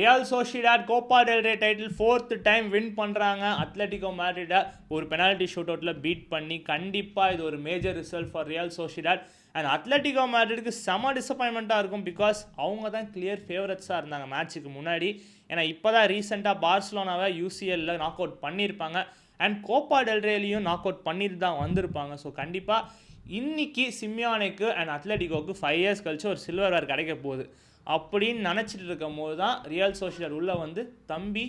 Real Sociedad Copa del Rey title 4th time win பண்ணுறாங்க. Atletico மேட்ரிட்டை ஒரு penalty shoot அவுட்டில் பீட் பண்ணி கண்டிப்பாக இது ஒரு major result for Real Sociedad. And Atletico மேட்ரிட்டுக்கு செம டிசப்பாயின்மெண்ட்டாக இருக்கும். பிகாஸ் அவங்க தான் கிளியர் ஃபேவரட்ஸாக இருந்தாங்க மேட்ச்சுக்கு முன்னாடி. ஏன்னா இப்போ தான் ரீசெண்டாக பார்சலோனாவை UCL நாக் அவுட் பண்ணியிருப்பாங்க. And Koppa del ரேலையும் knock out பண்ணிட்டு தான் வந்திருப்பாங்க. ஸோ கண்டிப்பாக இன்னைக்கு சிமியோனுக்கு அண்ட் அத்லெட்டிகோவுக்கு 5 years கழிச்சு ஒரு சில்வர் வேர் கிடைக்க போகுது அப்படின்னு நினச்சிட்டு இருக்கும் போது தான் ரியல் சோசிடாட் உள்ளே வந்து தம்பி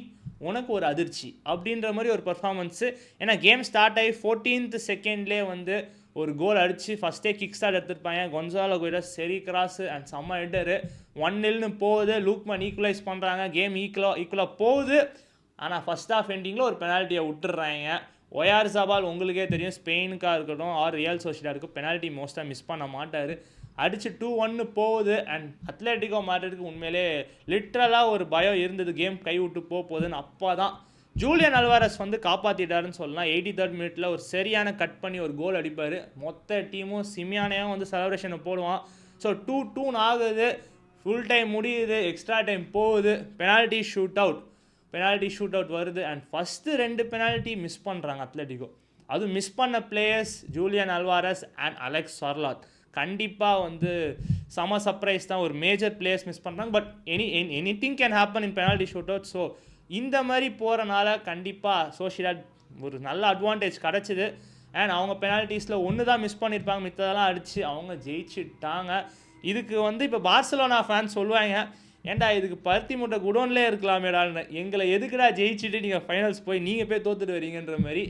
உனக்கு ஒரு அதிர்ச்சி அப்படின்ற மாதிரி ஒரு பர்ஃபார்மன்ஸு. ஏன்னா கேம் ஸ்டார்ட் ஆகி 14th செகண்ட்லேயே வந்து ஒரு கோல் அடித்து ஃபஸ்ட்டே கிக் ஸ்டார்ட் எடுத்துருப்பாங்க. கொன்சாலோ குயிரஸ் சரி கிராஸு அண்ட் செம்ம ஹெட்டரு 1-0 போகுது. லூக்மன் ஈக்குவலைஸ் பண்ணுறாங்க. கேம் ஈக்குவலாக போகுது. ஆனால் ஃபஸ்ட் ஆஃப் எண்டிங்கில் ஒரு பெனால்ட்டியை விட்டுடுறாங்க. ஒயார்சாபால் உங்களுக்கே தெரியும், ஸ்பெயினுக்காக இருக்கட்டும் ஆர் ரியல் சோசிடாடுக்கு பெனால்ட்டி மோஸ்ட்டாக மிஸ் பண்ண மாட்டார். அடித்து 2-1 போகுது. அண்ட் அத்லெட்டிகோ மேட்ரிட்டுக்கு உண்மையிலே லிட்ரலாக ஒரு பயம் இருந்தது கேம் கை விட்டு போகுதுன்னு. அப்போ தான் ஜூலியன் அல்வாரஸ் வந்து காப்பாற்றிட்டாருன்னு சொல்லலாம். 83rd மினிட்ல ஒரு சரியான கட் பண்ணி ஒரு கோல் அடிப்பார். மொத்த டீமும் சிமியானையும் வந்து செலப்ரேஷனை போடுவான். ஸோ 2-2 ஆகுது. ஃபுல் டைம் முடியுது. எக்ஸ்ட்ரா டைம் போகுது. பெனால்ட்டி ஷூட் அவுட் வருது. அண்ட் ஃபஸ்ட்டு 2 பெனால்ட்டி மிஸ் பண்ணுறாங்க அத்லெட்டிகோ. அதுவும் மிஸ் பண்ண players Julian Alvarez and Alex Sorloth. கண்டிப்பாக வந்து செம சர்ப்ரைஸ் தான். ஒரு மேஜர் பிளேயர்ஸ் மிஸ் பண்ணுறாங்க. But anything can happen in penalty shoot out. So இந்த மாதிரி போகிறனால கண்டிப்பாக சோசிடாட் ஒரு நல்ல அட்வான்டேஜ் கிடச்சிது. அண்ட் அவங்க பெனால்ட்டிஸில் ஒன்று தான் மிஸ் பண்ணியிருப்பாங்க. மித்ததெல்லாம் அடித்து அவங்க ஜெயிச்சுட்டாங்க. இதுக்கு வந்து இப்போ பார்சலோனா ஃபேன்ஸ் சொல்லுவாங்க, ஏன்டா இதுக்கு பருத்தி மூட்டை குடோன்லேயே இருக்கலாமேடான்னு. எங்களை எதுக்குடா ஜெயிச்சுட்டு நீங்கள் ஃபைனல்ஸ் போய் நீங்கள் போய் தோத்துட்டு வரீங்கன்ற மாதிரி